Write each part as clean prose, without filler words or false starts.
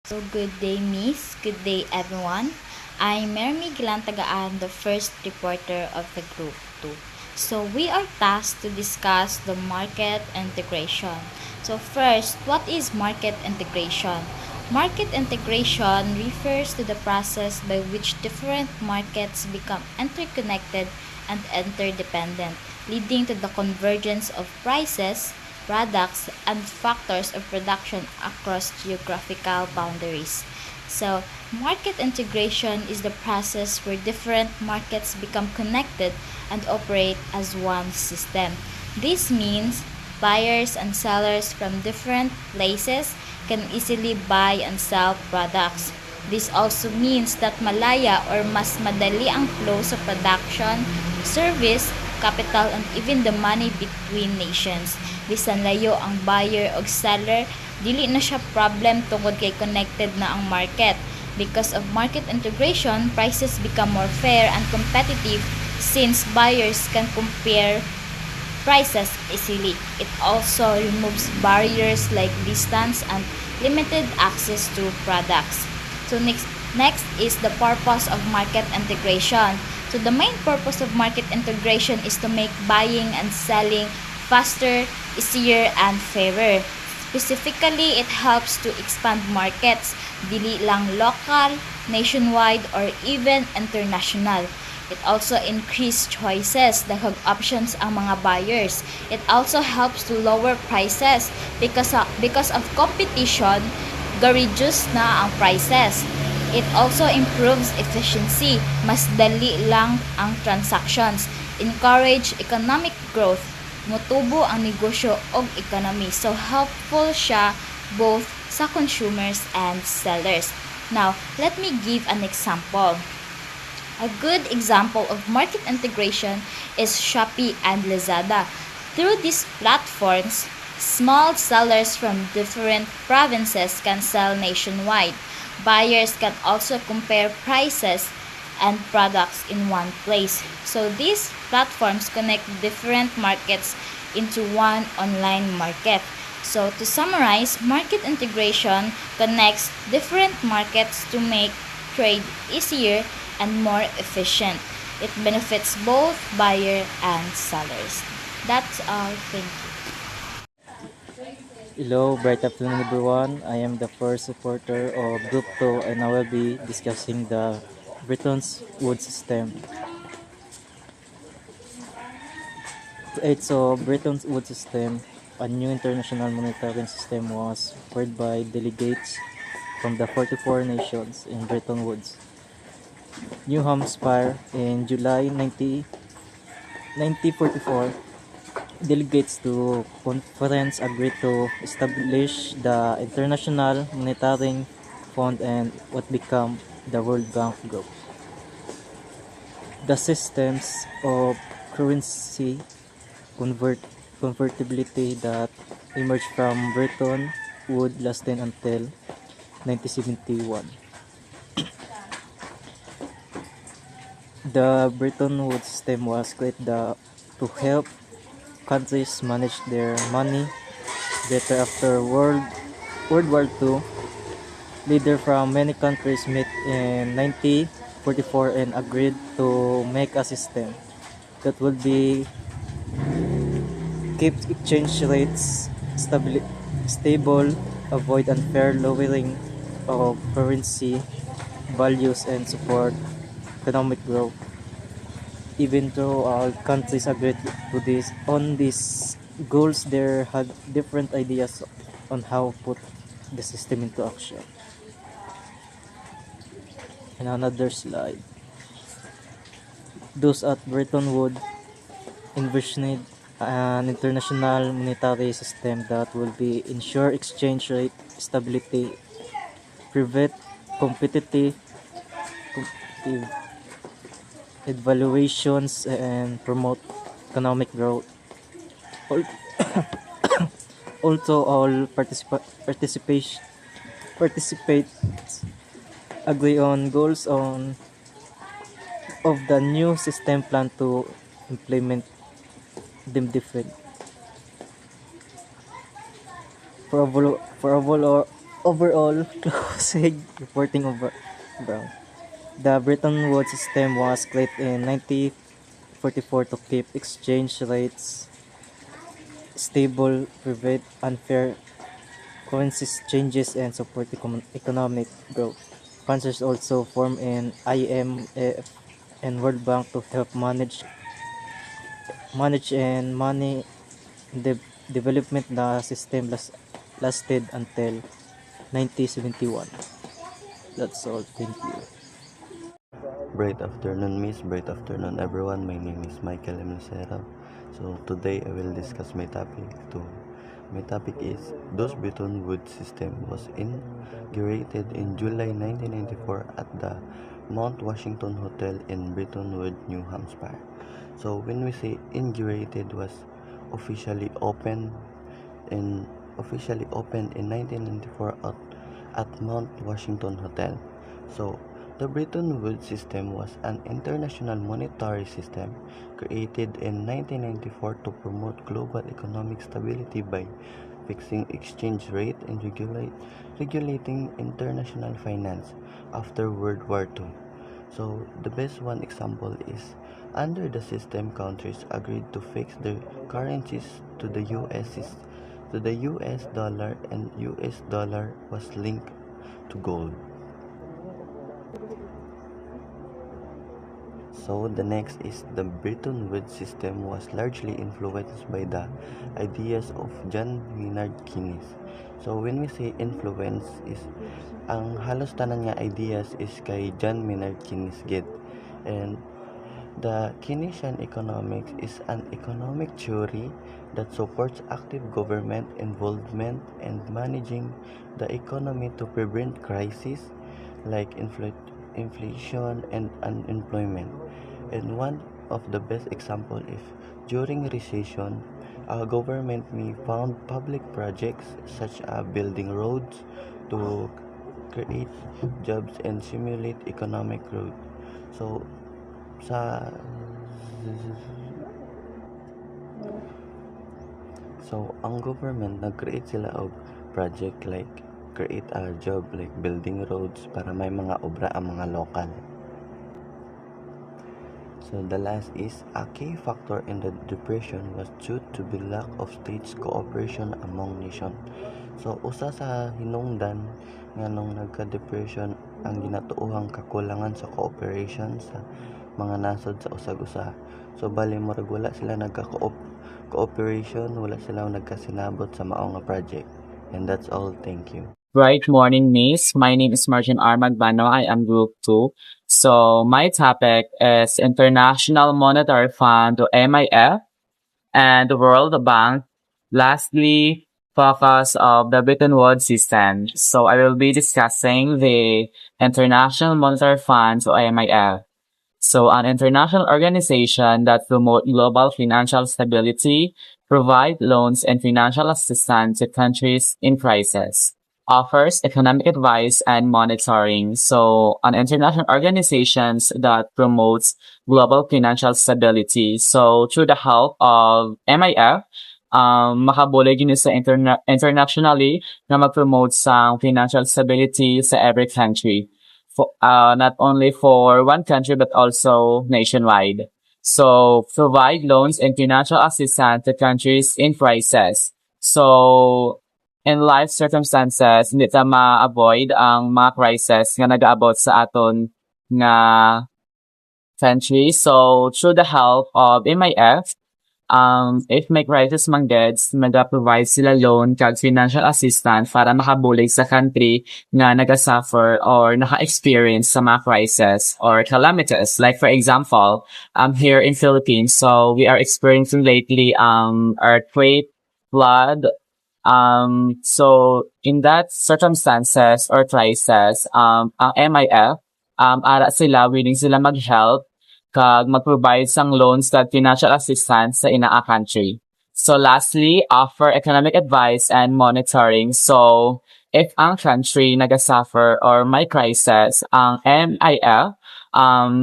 So good day, Miss. Good day, everyone. I'm Mermy Gilantagaan, the first reporter of the Group 2. So we are tasked to discuss the market integration. So first, what is market integration? Market integration refers to the process by which different markets become interconnected and interdependent, leading to the convergence of prices, products, and factors of production across geographical boundaries. So, market integration is the process where different markets become connected and operate as one system. This means buyers and sellers from different places can easily buy and sell products. This also means that malaya or mas madali ang flow sa production, service, capital, and even the money between nations. Bisan layo ang buyer o seller, dili na siya problem tungod kay connected na ang market. Because of market integration, prices become more fair and competitive since buyers can compare prices easily. It also removes barriers like distance and limited access to products. So next is the purpose of market integration. So the main purpose of market integration is to make buying and selling faster, easier, and fairer. Specifically, it helps to expand markets, dili lang local, nationwide, or even international. It also increase choices, daghang options ang mga buyers. It also helps to lower prices because of competition, ga-reduce na ang prices. It also improves efficiency, mas dali lang ang transactions, encourage economic growth, motubo ang negosyo og economy. So helpful siya both sa consumers and sellers. Now, let me give an example. A good example of market integration is Shopee and Lazada. Through these platforms, small sellers from different provinces can sell nationwide. Buyers can also compare prices and products in one place. So these platforms connect different markets into one online market. So to summarize, market integration connects different markets to make trade easier and more efficient. It benefits both buyer and sellers. That's all. Thank you. Hello, bright afternoon everyone. I am the first supporter of Group 2 and I will be discussing the Bretton's Woods system. So Bretton Woods system, a new international monetary system was formed by delegates from the 44 nations in Bretton Woods, New Hampshire in July 1944. Delegates to conference agreed to establish the International Monetary Fund and what became the World Bank Group. The systems of currency convertibility that emerged from Bretton Woods lasted until 1971. The Bretton Woods system was created to help countries manage their money better after World War II. Leaders from many countries met in 1944 and agreed to make a system that would be keep exchange rates stable, avoid unfair lowering of currency values, and support economic growth. Even though all countries agreed to this on these goals, there had different ideas on how to put the system into action. And another slide. Those at Bretton Woods envisioned an international monetary system that will be ensure exchange rate stability, prevent competitive evaluations, and promote economic growth. Also, all participate agree on goals of the new system plan to implement them different. For Overall, closing reporting over Brown. The Bretton Woods system was created in 1944 to keep exchange rates stable, prevent unfair currency changes, and support economic growth. Countries also formed an IMF and World Bank to help manage and money de- development. The system lasted until 1971. That's all. Thank you. Bright afternoon, Miss. Bright afternoon, everyone. My name is Michael Emilcero. So today I will discuss my topic. My topic is those Bretton Woods system was inaugurated in July 1994 at the Mount Washington Hotel in Bretton Woods, New Hampshire. So when we say inaugurated, was officially opened in officially opened in 1994 at Mount Washington Hotel. So, the Bretton Woods system was an international monetary system created in 1994 to promote global economic stability by fixing exchange rate and regulating international finance after World War II. So, the best one example is under the system, countries agreed to fix their currencies to the US dollar, and US dollar was linked to gold. So the next is the Bretton Woods system was largely influenced by the ideas of John Maynard Keynes. So when we say influence is ang halos tanan nga ideas is kay John Maynard Keynes gid. And the Keynesian economics is an economic theory that supports active government involvement and managing the economy to prevent crises like inflation and unemployment. And one of the best example is during recession, our government may fund public projects such as building roads to create jobs and stimulate economic growth. So sa ang government nag-create sila og project like create a job like building roads para may mga obra ang mga lokal. So the last is a key factor in the depression was due to the lack of states cooperation among nations. So usa sa hinungdan nga nung nagka-depression ang ginatuohang kakulangan sa cooperation sa mga nasod sa usag-usa. So bali murag wala sila cooperation, wala sila nagkasinabot sa mao nga project. And that's all. Thank you. Right morning, Miss. My name is Martin R. Magbano. I am Group 2. So my topic is International Monetary Fund, or MIF, and the World Bank. Lastly, focus of the Bretton Woods system. So I will be discussing the International Monetary Fund, or MIF. So an international organization that promote global financial stability, provide loans and financial assistance to countries in crisis, offers economic advice and monitoring. So an international organizations that promotes global financial stability. So through the help of MIF, makabulig yun sa internationally na mag-promote sa financial stability sa every country. Not only for one country but also nationwide. So provide loans and financial assistance to countries in crisis. So in life circumstances, hindi ta ma-avoid ang mga crisis nga nag-aabot sa aton nga country. So through the help of MIF, if may crisis man gets, mag-provide sila loan kag financial assistance para makabulig sa country nga naga-suffer or naka-experience sa mga crisis or calamities. Like for example, here in Philippines, so we are experiencing lately earthquake, flood. So in that circumstances or crisis, ang MIF, ara sila willing sila mag-help kag mag-provide sang loans kag financial assistance sa inaa country. So lastly, offer economic advice and monitoring. So if ang country naga-suffer or may crisis, ang MIF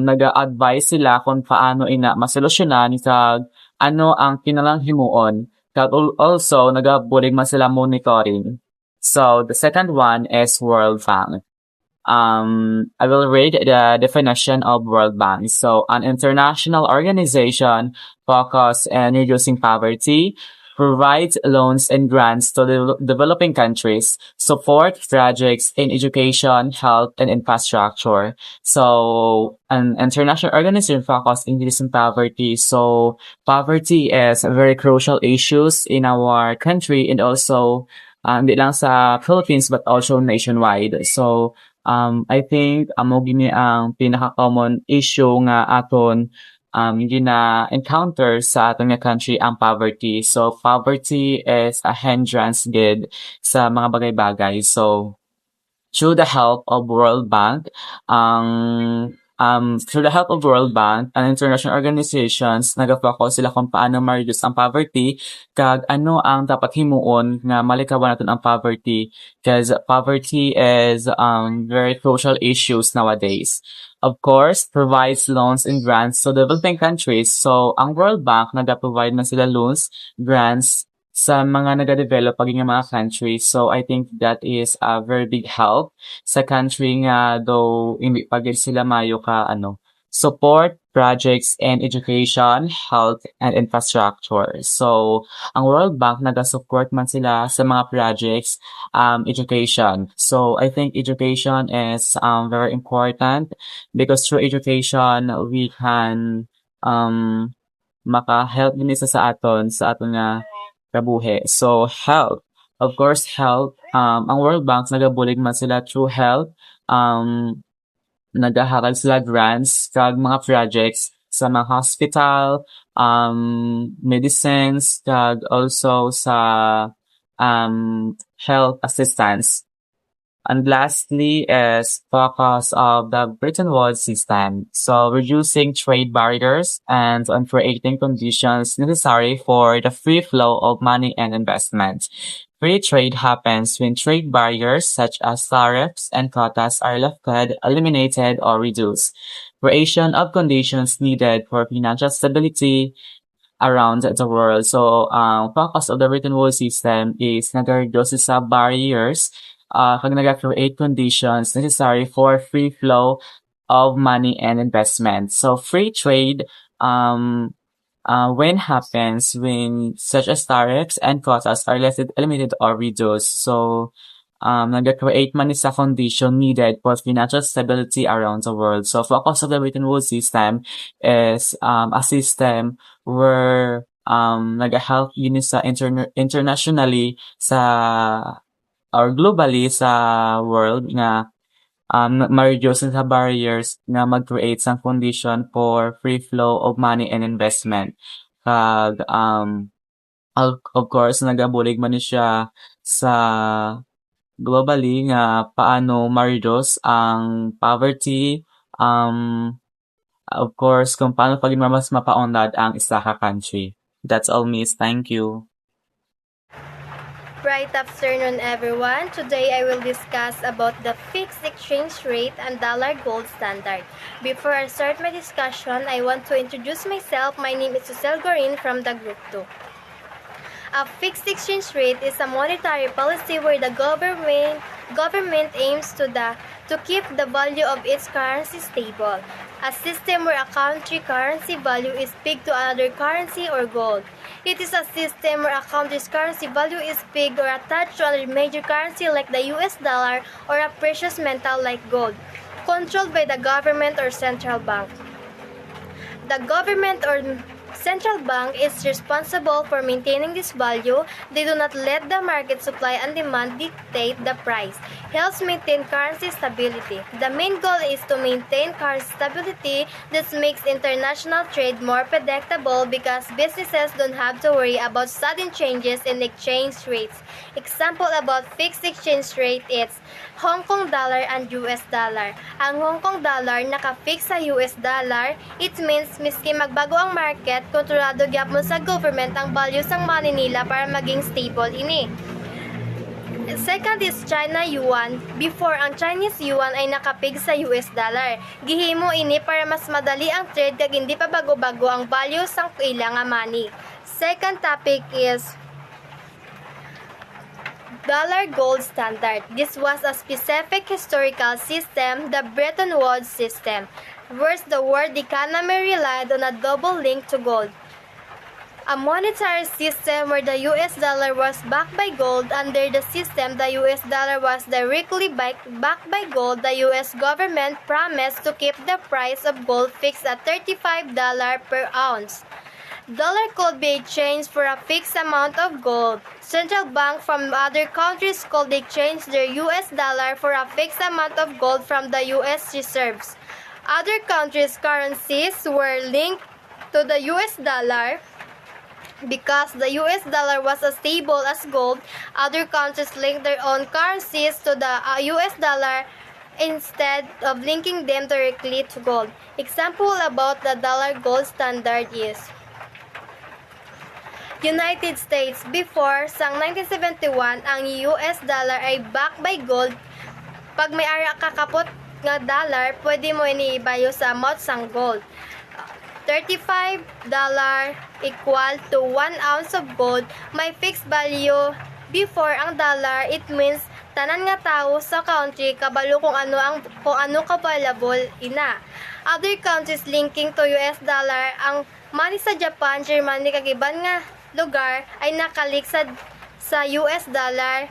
naga-advise sila kung paano ina masolusyonan kag ano ang kinahanglan himuon. Kag also nagabulig man sila monitoring. So the second one is World Bank. I will read the definition of World Bank. So, an international organization focused on reducing poverty, provides loans and grants to developing countries, support projects in education, health, and infrastructure. So, an international organization focused in reducing poverty. So, poverty is a very crucial issues in our country and also hindi lang sa Philippines but also nationwide. So, I think amo gini ang pinaka-common issue nga aton gina-encounter sa aton nga country ang poverty. So, poverty is a hindrance gid sa mga bagay-bagay. So, through the help of World Bank, through the help of World Bank and international organizations, nag-focus sila kung paano ma-reduce ang poverty, kag ano ang dapat himuon nga malikawan natin ang poverty, because poverty is very crucial issues nowadays. Of course, provides loans and grants to developing countries. So, ang World Bank nag-provide na sila loans, grants, sa mga nagadevelop paging mga countries. So, I think that is a very big help sa country nga though hindi pa gid sila mayo ka support projects in education, health, and infrastructure. So, ang World Bank naga-support man sila sa mga projects, education. So, I think education is very important because through education, we can maka-help din isa sa aton nga kabuhi. So, health. Of course, health. Ang World Bank, nagabulig man sila through health. Nagahakal sila grants kag mga projects sa mga hospital, medicines, kag also sa health assistance. And lastly is focus of the Bretton Woods system. So reducing trade barriers and creating conditions necessary for the free flow of money and investment. Free trade happens when trade barriers such as tariffs and quotas are lifted, eliminated, or reduced. Creation of conditions needed for financial stability around the world. So, focus of the Bretton Woods system is nag-reduce sa barriers kag nag-create conditions necessary for free flow of money and investment. So, free trade when happens when such as tariffs and quotas are lifted, eliminated, or reduced. So, nag-create man sa condition needed for financial stability around the world. So, focus of the Bretton Woods system is a system where nag-help yun sa internationally sa or globally sa world nga ma-reduce sa barriers nga mag-create sa condition for free flow of money and investment. Kag of course nagabulig man siya sa globally nga paano ma-reduce ang poverty, of course kung paano paging mas mapaunlad ang isa ka country. That's all, miss. Thank you. Right afternoon, everyone. Today I will discuss about the fixed exchange rate and dollar gold standard. Before I start my discussion, I want to introduce myself. My name is Susel Gorin from the Group 2. A fixed exchange rate is a monetary policy where the government aims to keep the value of its currency stable. A system where a country currency value is pegged to another currency or gold. It is a system where a country's currency value is pegged or attached to another major currency like the US dollar or a precious metal like gold, controlled by the government or central bank. The government or central bank is responsible for maintaining this value. They do not let the market supply and demand dictate the price. Helps maintain currency stability. The main goal is to maintain currency stability. This makes international trade more predictable because businesses don't have to worry about sudden changes in exchange rates. Example about fixed exchange rate is Hong Kong dollar and US dollar. Ang Hong Kong dollar naka-fix sa US dollar. It means miski magbago ang market, kontrolado gyap mo sa government ang value sang money nila para maging stable ini. Second is China Yuan. Before, ang Chinese Yuan ay nakapig sa US dollar. Gihimo ini para mas madali ang trade kag hindi pa bago-bago ang value sang ilang nga money. Second topic is Dollar gold standard. This was a specific historical system, the Bretton Woods system, where the world economy relied on a double link to gold. A monetary system where the US dollar was backed by gold. Under the system, the US dollar was directly backed by gold. The US government promised to keep the price of gold fixed at $35 per ounce. Dollar could be exchanged for a fixed amount of gold. Central banks from other countries could exchange their US dollar for a fixed amount of gold from the US reserves. Other countries' currencies were linked to the US dollar. Because the US dollar was as stable as gold, other countries linked their own currencies to the US dollar instead of linking them directly to gold. Example about the dollar gold standard is United States. Before, sang 1971, ang US dollar ay backed by gold. Pag may ara kakapot nga dollar, pwede mo iniibayo sa amount sang gold. $35 equal to 1 ounce of gold. May fixed value before ang dollar. It means tanan nga tao sa country kabalo kung ano available ina. Other countries linking to US dollar, ang money sa Japan, Germany kag iban nga lugar ay nakalik sa US dollar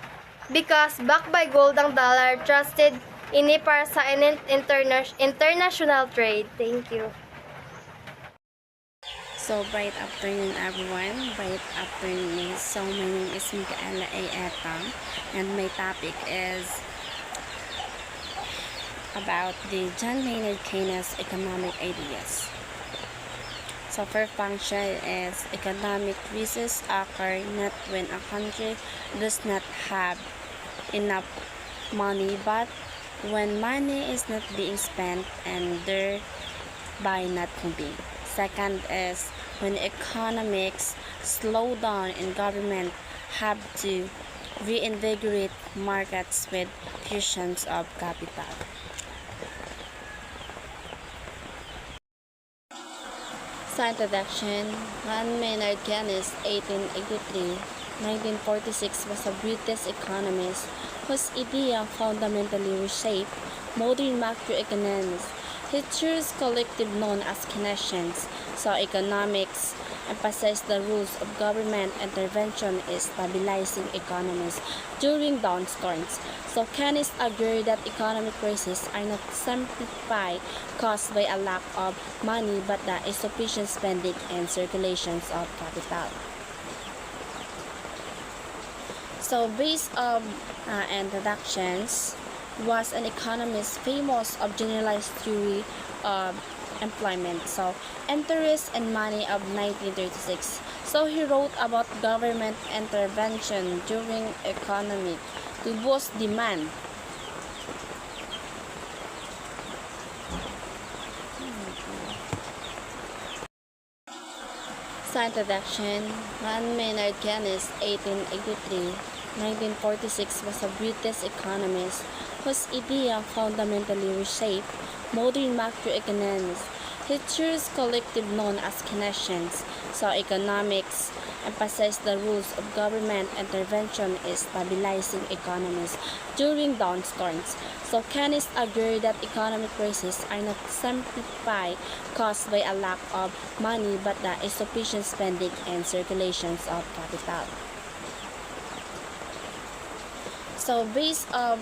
because backed by gold ang dollar, trusted ini para sa international trade. Thank you. So, bright afternoon everyone. Bright afternoon. So, my name is Micaela A. Etang, and my topic is about the John Maynard Keynes economic ideas. So, first function is economic crisis occur not when a country does not have enough money, but when money is not being spent and thereby not moving. Second is when economics slow down and government have to reinvigorate markets with fusions of capital. Sa introduction, John Maynard Keynes, 1883-1946, was a British economist whose idea fundamentally reshaped modern macroeconomics. He chose collective known as Keynesians, so economics emphasized the rules of government intervention in stabilizing economies during downturns. So Keynes argued that economic crises are not simply caused by a lack of money but the insufficient spending and circulations of capital. So based on introductions, was an economist famous of generalized theory of employment, so interest and money of 1936. So he wrote about government intervention during economy to boost demand. Sa introduction, John Maynard Keynes, 1883-1946, was a British economist whose idea fundamentally reshaped modern macroeconomics. He chose collective known as Keynesians, so economics emphasized the rules of government intervention in stabilizing economies during downturns. So Keynes argued that economic crises are not simply caused by a lack of money but the insufficient spending and circulations of capital. So based on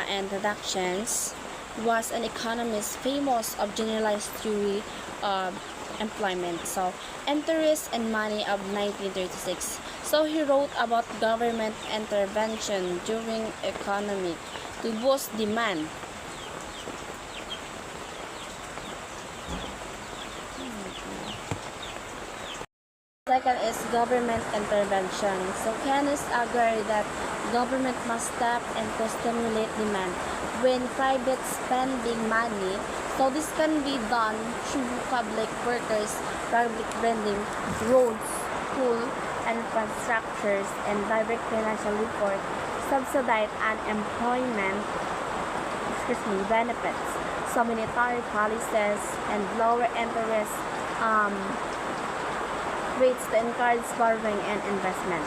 introductions, was an economist famous of generalized theory of employment, so interest and money of 1936. So he wrote about government intervention during economy to boost demand. Second is government intervention. So Keynes argued that government must step in to stimulate demand when private spending money. So this can be done through public workers, public lending, roads, school, and infrastructures, and direct financial support, subsidized unemployment, benefits. So monetary policies and lower interest rates to encourage borrowing and investment.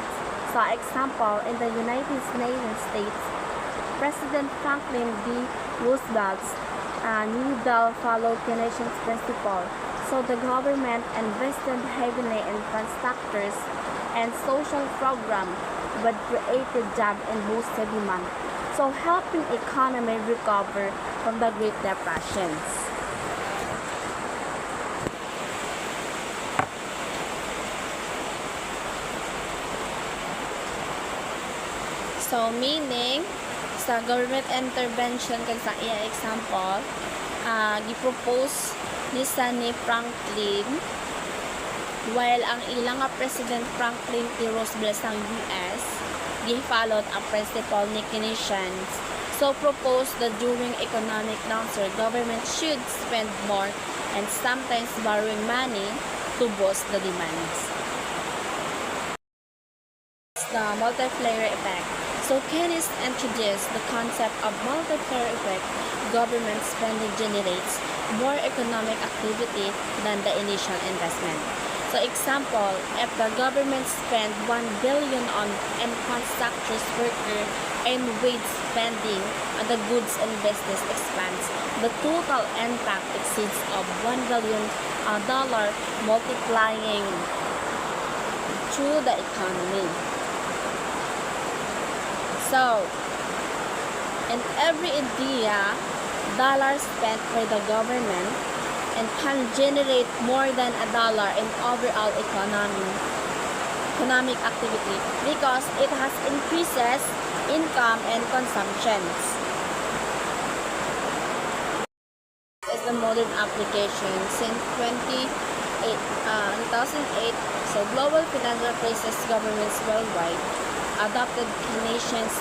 So, example, in the United States, President Franklin D. Roosevelt's New Deal followed Keynesian's principle. So the government invested heavily in infrastructures and social programs, but created jobs and boosted demand, so helping economy recover from the Great Depressions. So meaning sa government intervention kag sa iya example, gipropose ni Franklin while ang ilang nga President Franklin T. Roosevelt sang US gifollowed ang principle ni Keynesian. So proposed that during economic downturn, government should spend more and sometimes borrowing money to boost the demands. The multiplier effect. So Keynes introduced the concept of multiplier effect. Government spending generates more economic activity than the initial investment. So example, if the government spend 1 billion on infrastructure worker and wage spending on the goods and business expands, the total impact exceeds of $1 billion multiplying through the economy. So, in every idea, dollar spent by the government and can generate more than $1 in overall economic activity because it has increases income and consumptions. Is the modern application since 2008. So global financial crisis, governments worldwide adopted Keynesian's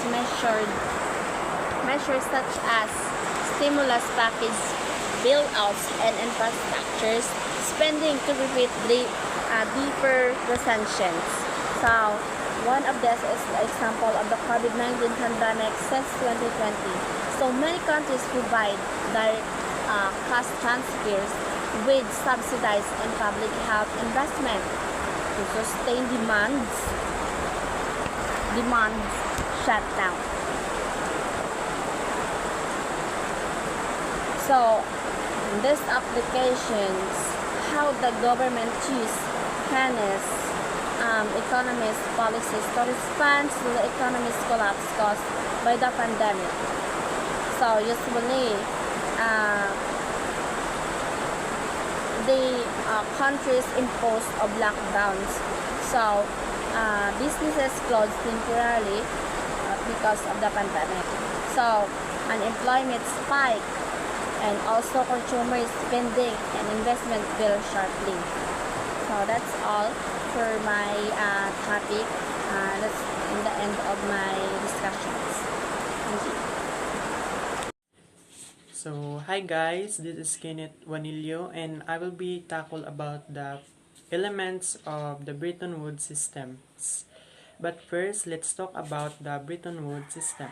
measures such as stimulus package, bailouts, and infrastructures spending to prevent deeper recessions. So, one of this is the example of the COVID-19 pandemic since 2020. So, many countries provide direct cash transfers with subsidized and public health investment to sustain demands shutdown. So, in these applications, how the government choose Keynes economist policies to respond to the economy's collapse caused by the pandemic. So, usually, the countries impose of lockdowns. So, businesses closed temporarily because of the pandemic. So, unemployment spike and also consumer spending and investment fell sharply. So, that's all for my topic. That's in the end of my discussions. Thank you. So, hi guys, this is Kenneth Wanilio and I will be tackle about the elements of the Bretton Woods systems. But first, let's talk about the Bretton Woods system.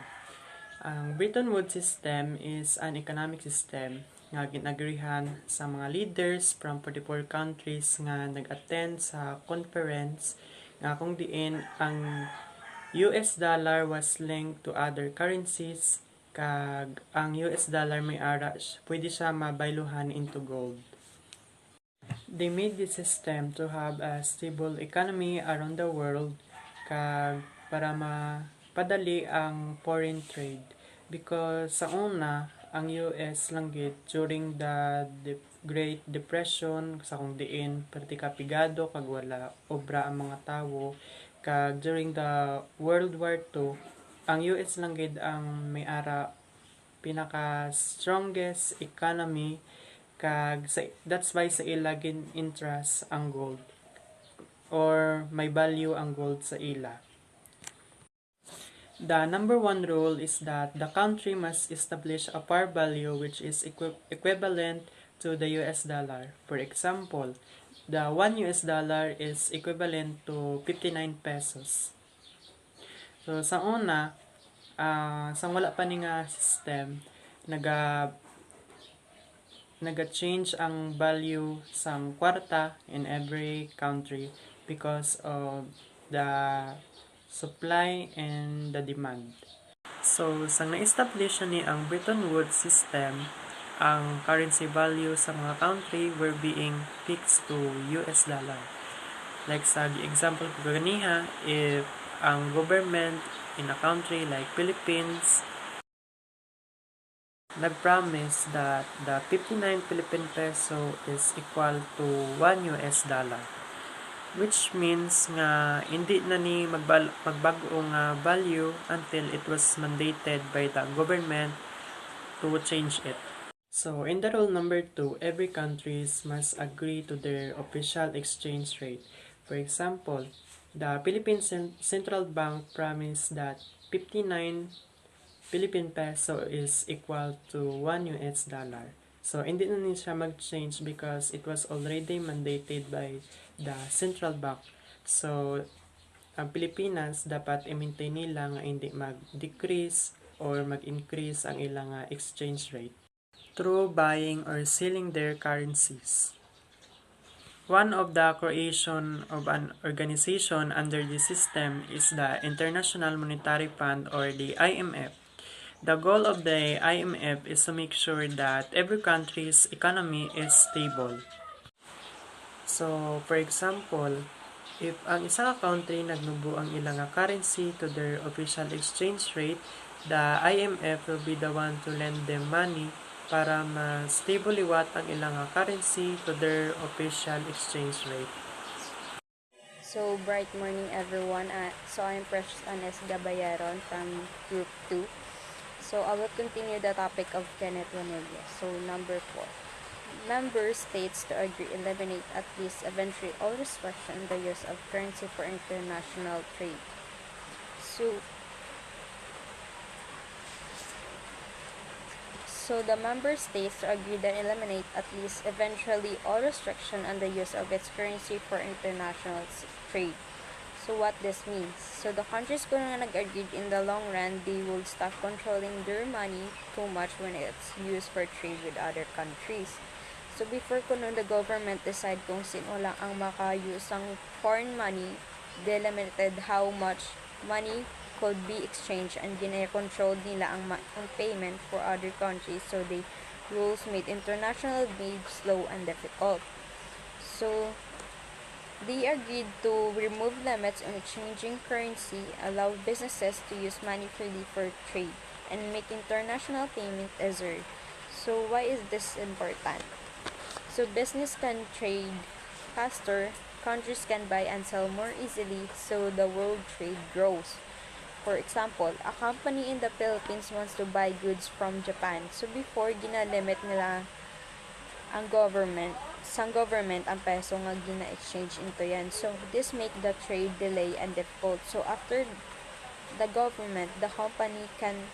Ang Bretton Woods system is an economic system nga ginagrihan sa mga leaders from 44 countries nga nag-attend sa conference nga kung diin ang US dollar was linked to other currencies kag ang US dollar may ara pwede siya mabayluhan into gold. They made this system to have a stable economy around the world kag para mapadali ang foreign trade because sa una ang US lang gid during the Great Depression sa kung diin perti kapigado kag wala obra ang mga tawo kag during the World War II ang US lang gid ang may ara pinaka strongest economy kag that's why sa ila gin interest ang gold or may value ang gold sa ila. The number one rule is that the country must establish a par value which is equivalent to the US dollar. For example, the 1 US dollar is equivalent to 59 pesos. So sa una, sa wala pa ni nga system, naga-change ang value sang kwarta in every country because of the supply and the demand. So, sang na-establish ni ang Bretton Woods system, ang currency value sa mga country were being fixed to US dollar. Like sa example ko ganiha, if ang government in a country like Philippines nag-promise that the 59 Philippine peso is equal to 1 US dollar, which means nga hindi na ni magbago nga value until it was mandated by the government to change it. So in the rule number 2, every countries must agree to their official exchange rate. For example, the Philippine Central Bank promised that 59 Philippine peso is equal to 1 US dollar. So, hindi na siya mag-change because it was already mandated by the central bank. So, ang Pilipinas dapat i-maintain nila nga hindi mag-decrease or mag-increase ang ilang exchange rate through buying or selling their currencies. One of the creation of an organization under this system is the International Monetary Fund or the IMF. The goal of the IMF is to make sure that every country's economy is stable. So, for example, if ang isa ka country nagnubo ang ilang currency to their official exchange rate, the IMF will be the one to lend them money para ma-stable liwat ang ilang currency to their official exchange rate. So, bright morning everyone. So, I'm Precious Anes Gabayaron from Group 2. So, I will continue the topic of Kenneth Wanilla. So, number 4. Member states to agree eliminate at least eventually all restriction on the use of currency for international trade. So the member states to agree that eliminate at least eventually all restriction on the use of its currency for international trade. So what this means? So the countries kung nag-agreed in the long run, they will stop controlling their money too much when it's used for trade with other countries. So before kung the government decide kung sino lang ang maka-use ng foreign money, they limited how much money could be exchanged and gina-control nila ang payment for other countries, so the rules made international trade slow and difficult. So they agreed to remove limits on exchanging currency, allow businesses to use money freely for trade, and make international payment easier. So why is this important? So business can trade faster, countries can buy and sell more easily, so the world trade grows. For example, a company in the Philippines wants to buy goods from Japan. So before, ginalimit nila ang government ang peso nga gina-exchange into yan. So this make the trade delay and difficult. So after the government, the company can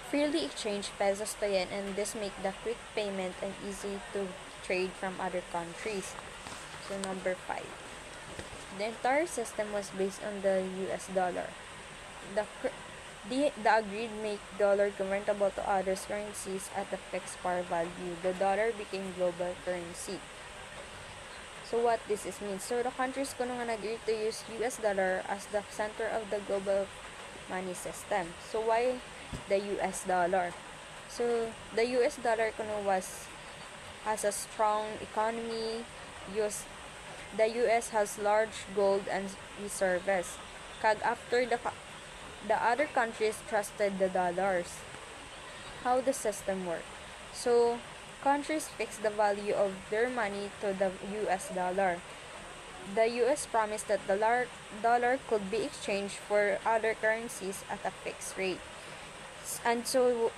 freely exchange pesos to yen, and this make the quick payment and easy to trade from other countries. So number 5. The entire system was based on the US dollar. The agreed make dollar convertible to other currencies at a fixed par value. The dollar became global currency. So what this means? So the countries kuno nga nag-agree to use US dollar as the center of the global money system. So why the US dollar? So the US dollar kuno has a strong economy. The US has large gold and reserves. Kag after the other countries trusted the dollars. How the system work? So countries fix the value of their money to the US dollar. The US promised that the dollar could be exchanged for other currencies at a fixed rate. And so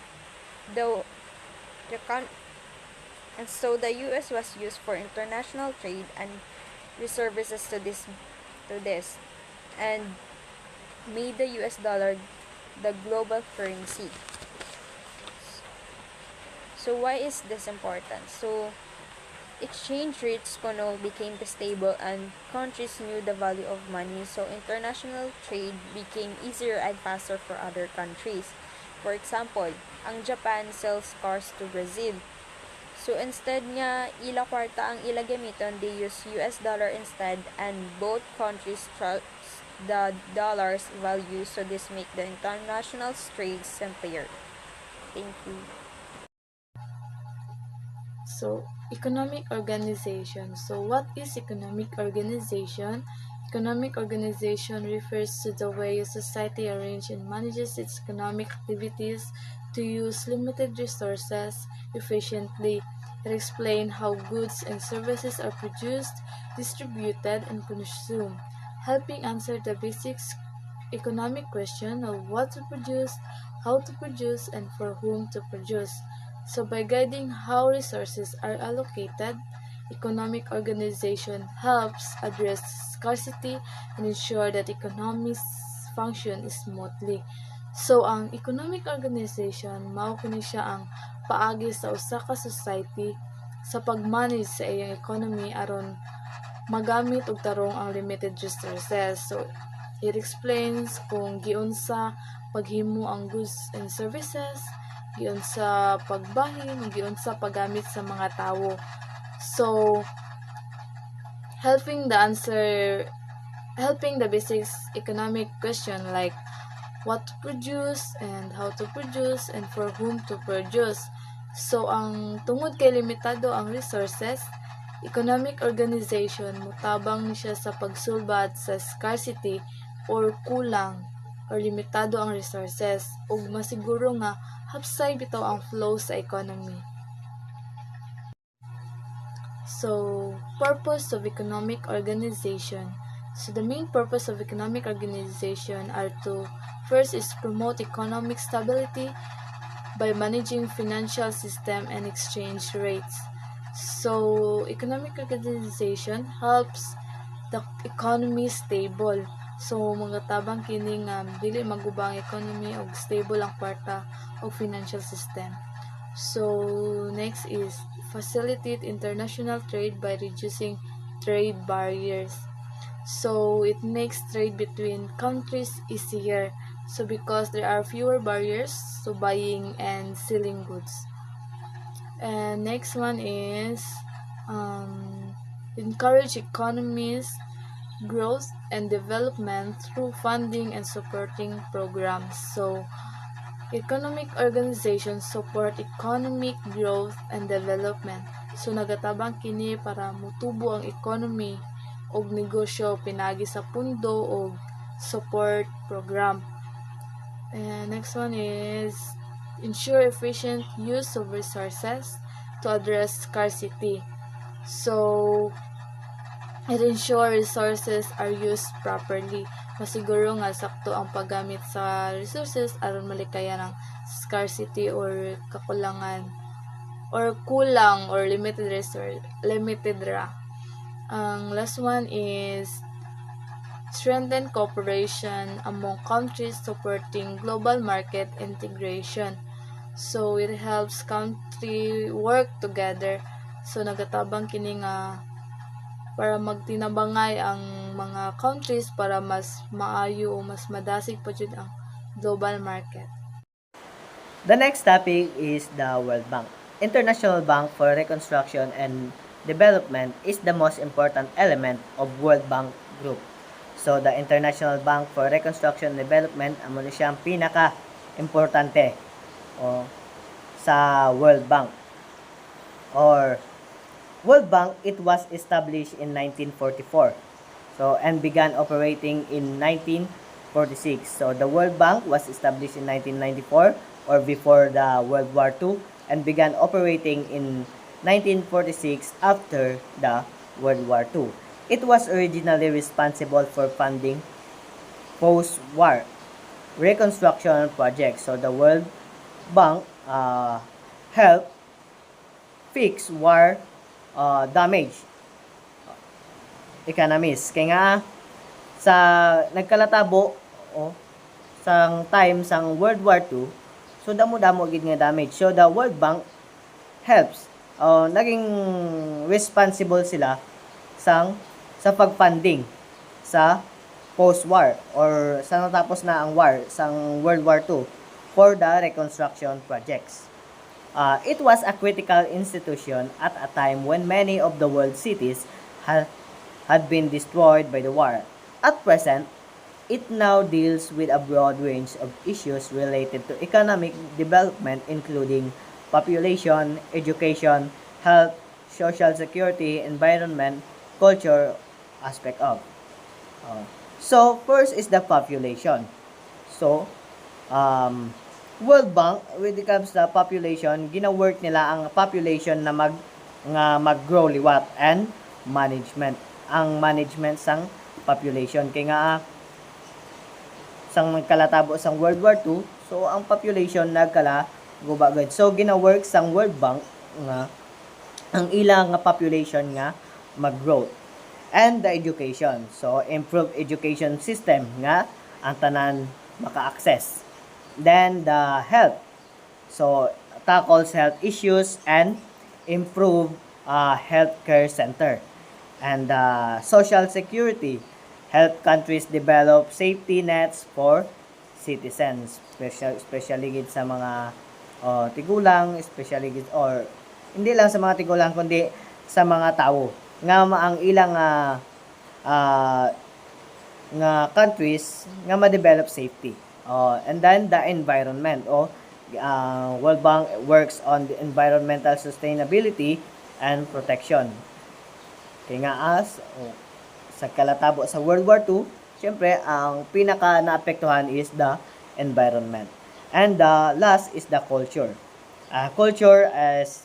the US was used for international trade and services to this and made the US dollar the global currency. So why is this important? So exchange rates became stable and countries knew the value of money, so international trade became easier and faster for other countries. For example, ang Japan sells cars to Brazil. So instead nga ila kwarta ang ila gamiton, they use US dollar instead, and both countries the dollar's value, so this make the international trade simpler. Thank you. So, economic organization. So, what is economic organization? Economic organization refers to the way a society arranges and manages its economic activities to use limited resources efficiently. It explains how goods and services are produced, distributed, and consumed, helping answer the basic economic question of what to produce, how to produce, and for whom to produce. So by guiding how resources are allocated, economic organization helps address scarcity and ensure that economies function smoothly. So ang economic organization mao kini siya ang paagi sa usa ka society sa pag-manage sa iyang economy aron magamit og tarong ang limited resources. So it explains kung giunsa paghimo ang goods and services, giunsa pagbahin, ug giunsa paggamit sa mga tawo. So, helping the answer helping the basic economic question like what to produce and how to produce and for whom to produce. So, ang tungod kay limitado ang resources, economic organization mutabang ni siya sa pagsulbad sa scarcity or kulang or limitado ang resources ug masiguro nga hapsay bitaw ang flow sa economy. So, purpose of economic organization. So, the main purpose of economic organization are to first is promote economic stability by managing financial system and exchange rates. So, economic organization helps the economy stable. So, mga tabang kini nga dili magubang economy og stable ang kwarta o financial system. So, next is facilitate international trade by reducing trade barriers. So, it makes trade between countries easier. So, because there are fewer barriers to buying and selling goods. And next one is encourage economies growth and development through funding and supporting programs. So, economic organizations support economic growth and development. So, nagatabang kini para mutubo ang economy og negosyo pinagi sa pundo og support program. And next one is ensure efficient use of resources to address scarcity. So, it ensure resources are used properly. Masiguro nga sakto ang paggamit sa resources aron malikayan ang scarcity or kakulangan or kulang or limited ra. Ang last one is strengthen cooperation among countries supporting global market integration. So it helps country work together. So nagatabang kini nga para magtinabangay ang mga countries para mas maayo o mas madasig pa jud ang global market. The next topic is the World Bank. International Bank for Reconstruction and Development is the most important element of World Bank Group. So, the International Bank for Reconstruction and Development, amo ni siyang pinaka-importante sa World Bank. Or World Bank, it was established in 1944. So, and began operating in 1946. So, the World Bank was established in 1994 or before the World War II and began operating in 1946 after the World War II. It was originally responsible for funding post-war reconstruction projects. So, the World Bank helped fix war damage economies. Kaya nga, sa nagkalatabo sang time sang World War II, so damo-damo gid nga damage. So the World Bank helps naging responsible sila sa pag-funding sa post-war or sa natapos na ang war sang World War II for the reconstruction projects. It was a critical institution at a time when many of the world cities had been destroyed by the war. At present, It now deals with a broad range of issues related to economic development, including population, education, health, social security, environment, culture aspect of. So, first is the population. So, World Bank, when it comes to population, gina-work nila ang population na mag-grow liwat and management. Ang management sang population. Kaya nga, sang nagkalatabo sang World War II, so ang population nagkala gubagad. So, gina-work sang World Bank nga ang ilang nga population nga mag-growth. And the education. So, improve education system nga ang tanan maka-access. Then, the health. So, tackles health issues and improve healthcare center. And social security. Help countries develop safety nets for citizens. Especially gid sa mga tigulang, especially gid, or hindi lang sa mga tigulang kundi sa mga tao nga ang ilang nga countries nga ma-develop safety. And then the environment. World Bank works on the environmental sustainability and protection. Kaya nga sa kalatabo sa World War II, syempre ang pinaka naapektuhan is the environment. And the last is the culture. Culture as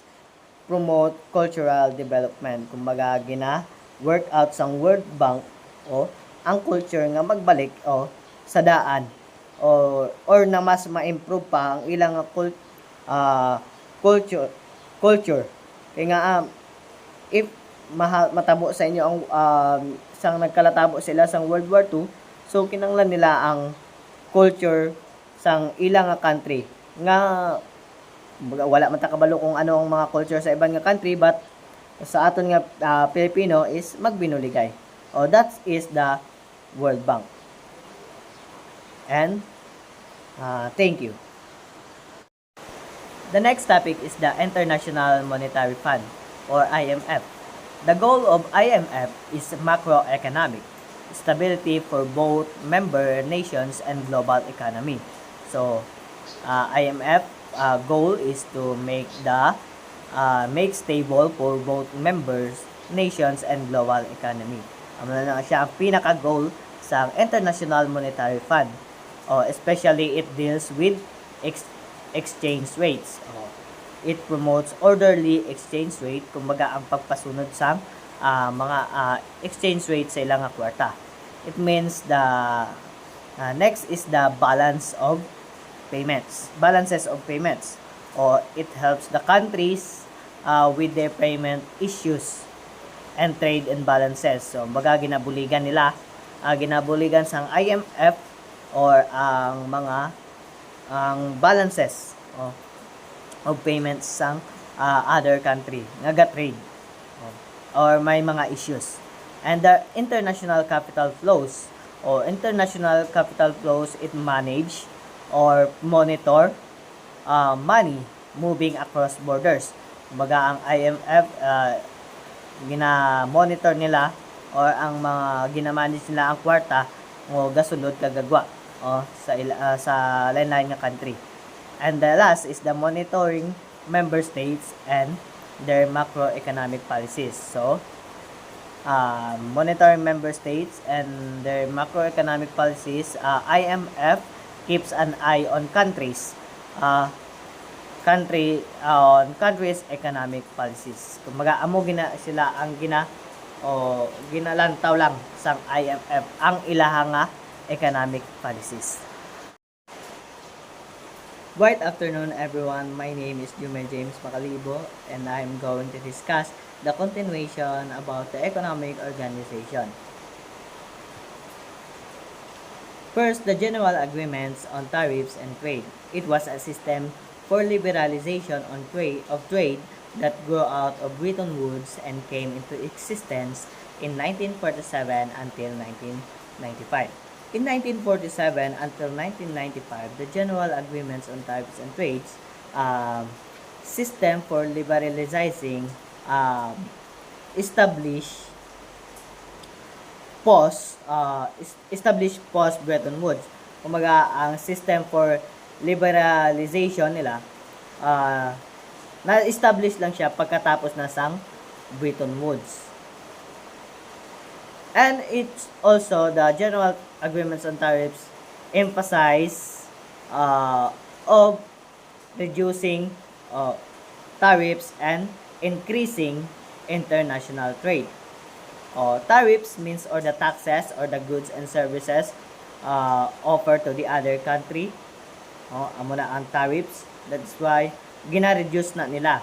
promote cultural development. Kumbaga, work out sa World Bank ang culture nga magbalik sa daan or na mas ma-improve pa ang ilang culture. Kaya nga, if matabo sa inyo ang sang nagkalatabo sila sa World War II, so kinanglan nila ang culture sang ilang country nga wala man ta kabalo kung ano ang mga culture sa ibang nga country, but sa aton nga Pilipino is magbinuligay. That is the World Bank. And thank you. The next topic is the International Monetary Fund, or IMF. The goal of IMF is macroeconomic stability for both member nations and global economy. So, IMF goal is to make stable for both members, nations, and global economy. Siya ang pinaka-goal sa International Monetary Fund. Especially it deals with exchange rates. It promotes orderly exchange rate, kumbaga ang pagpasunod sa mga exchange rate sa ilang kwarta. It means the next is the balances of payments. It helps the countries with their payment issues and trade imbalances. So, baga ginabuligan sang IMF or ang balances of payments sang other country nga trade or may mga issues. And the international capital flows it manage or monitor money moving across borders. Kumbaga ang IMF gina-monitor nila or ang mga gina-manage nila ang kwarta gasunod kagagwa sa lain-lain nga country. And the last is the monitoring member states and their macroeconomic policies. So, monitoring member states and their macroeconomic policies, IMF keeps an eye on countries' economic policies. Kumbaga amo sila ang ginalantaw lang sa IMF ang ilahang economic policies. Good afternoon everyone, my name is Jumel James Macalibo and I'm going to discuss the continuation about the economic organization. First, the general agreements on tariffs and trade. It was a system for liberalization of trade that grew out of Bretton Woods and came into existence in 1947 until 1995. In 1947 until 1995, the General Agreements on Tariffs and Trades system for liberalizing established established post Bretton Woods. Kumbaga, ang system for liberalization nila, na-establish lang siya pagkatapos na sang Bretton Woods. And it's also the general agreements on tariffs emphasize of reducing tariffs and increasing international trade. Tariffs means or the taxes or the goods and services offered to the other country. Amo na ang tariffs. That's why gina-reduce na nila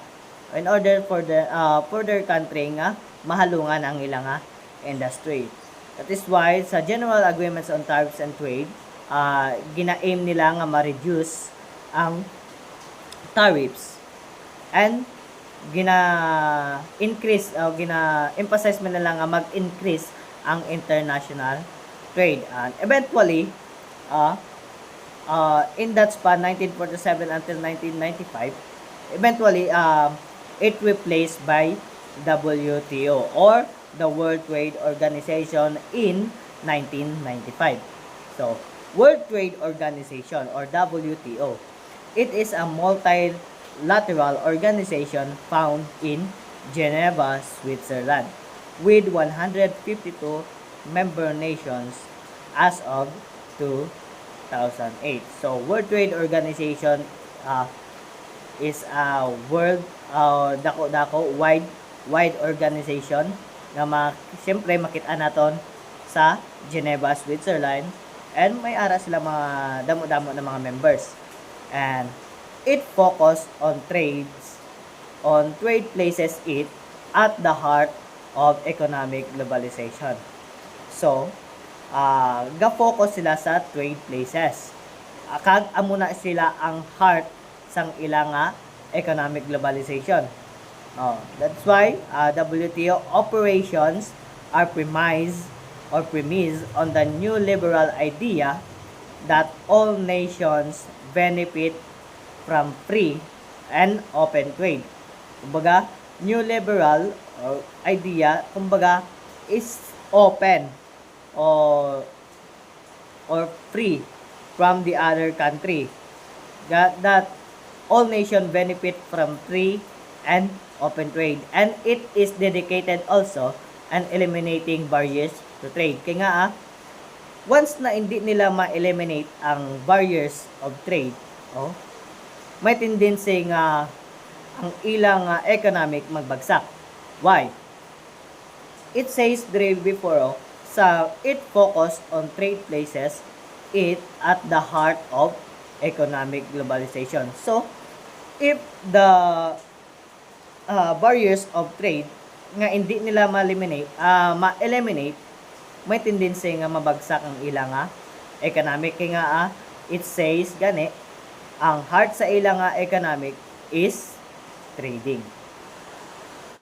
in order for their country nga mahalungan ang ilang industry. That is why sa general agreements on tariffs and trade, gina-aim nila nga ma-reduce ang tariffs and gina-increase o gina-emphasize man nila nga mag-increase ang international trade. And eventually, in that span 1947 until 1995, eventually it replaced by WTO or the World Trade Organization in 1995. So, World Trade Organization or WTO, it is a multilateral organization found in Geneva, Switzerland, with 152 member nations as of 2008. So, World Trade Organization is a world dako-dako wide organization nga siyempre makita naton sa Geneva, Switzerland, and may ara sila mga damo-damo na mga members. And it focused on trade places it at the heart of economic globalization. So, ga-focus sila sa trade places. Kag amo na sila ang heart sang ilang economic globalization. That's why WTO operations are premised on the new liberal idea that all nations benefit from free and open trade. Kumbaga, new liberal idea, kumbaga, is open or free from the other country. That all nations benefit from free and open trade, and it is dedicated also and eliminating barriers to trade. Kaya nga once na hindi nila ma-eliminate ang barriers of trade, may tendency nga ang ilang economic magbagsak. Why? It says before it focused on trade places it at the heart of economic globalization. So if the barriers of trade nga hindi nila ma-eliminate, may tendency nga mabagsak ang ilang economic. Kaya nga it says gani ang heart sa ilang economic is trading.